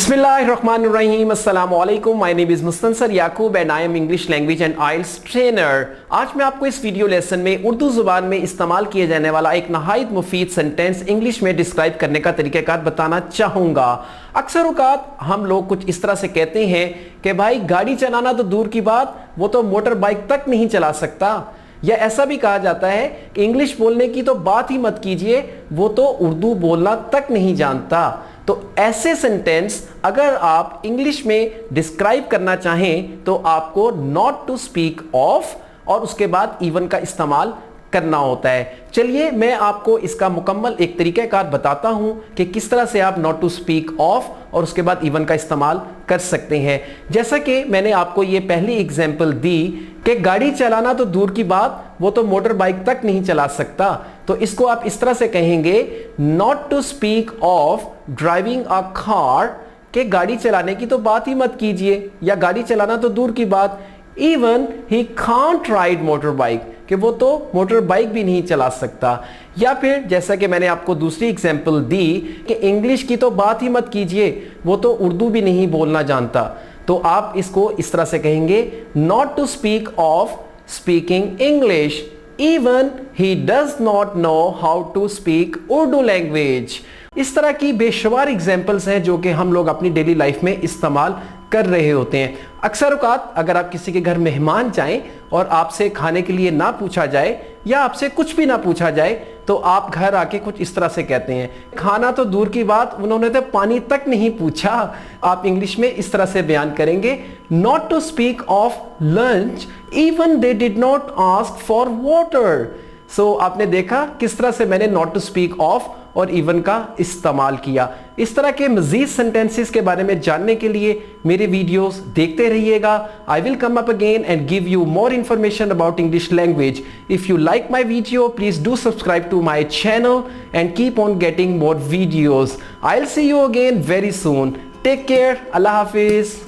बिस्मिल्लाहिर्रहमानिर्रहीम अस्सलाम वालेकुम। My name is Mustansar Yaqoob and I am English language and IELTS trainer. आज मैं आपको इस वीडियो लेसन में उर्दू ज़ुबान में इस्तेमाल किए जाने वाला एक नहायत मुफीद सेंटेंस इंग्लिश में डिस्क्राइब करने का तरीक़ाकार बताना चाहूँगा। अक्सर औक़ात हम लोग कुछ इस तरह से कहते हैं कि भाई गाड़ी चलाना तो दूर की बात, वो तो मोटर बाइक तक नहीं चला सकता। या ऐसा भी कहा जाता है कि इंग्लिश बोलने की तो बात ही मत कीजिए, वो तो उर्दू बोलना तक नहीं जानता। तो ऐसे सेंटेंस अगर आप इंग्लिश में डिस्क्राइब करना चाहें तो आपको नॉट टू स्पीक ऑफ और उसके बाद इवन का इस्तेमाल करना होता है। चलिए मैं आपको इसका मुकम्मल एक तरीक़ाकार बताता हूं कि किस तरह से आप नॉट टू स्पीक ऑफ और उसके बाद इवन का इस्तेमाल कर सकते हैं। जैसा कि मैंने आपको ये पहली एग्जांपल दी कि गाड़ी चलाना तो दूर की बात, वो तो मोटर बाइक तक नहीं चला सकता। तो इसको आप इस तरह से कहेंगे, not to speak of driving a car, कि गाड़ी चलाने की तो बात ही मत कीजिए या गाड़ी चलाना तो दूर की बात, even he can't ride motor bike, कि वो तो मोटर बाइक भी नहीं चला सकता। या फिर जैसा कि मैंने आपको दूसरी एग्जांपल दी कि इंग्लिश की तो बात ही मत कीजिए, वो तो उर्दू भी नहीं बोलना जानता। तो आप इसको इस तरह से कहेंगे, not to speak of speaking English, even he does not know how to speak Urdu language. इस तरह की बेशुमार एग्जाम्पल्स हैं जो कि हम लोग अपनी डेली लाइफ में इस्तेमाल कर रहे होते हैं। अक्सर औक़ात अगर आप किसी के घर मेहमान जाएं और आपसे खाने के लिए ना पूछा जाए या आपसे कुछ भी ना पूछा जाए तो आप घर आके कुछ इस तरह से कहते हैं, खाना तो दूर की बात, उन्होंने तो पानी तक नहीं पूछा। आप इंग्लिश में इस तरह से बयान करेंगे, not to speak of lunch, even they did not ask for water. So आपने देखा किस तरह से मैंने नॉट टू स्पीक ऑफ और इवन का इस्तेमाल किया। इस तरह के मजीद सेंटेंसेस के बारे में जानने के लिए मेरे वीडियोस देखते रहिएगा। I will come up again and give you more information about English language. If you like my video please do subscribe to my channel and keep on getting more videos. I will see you again very soon. Take care. Allah Hafiz.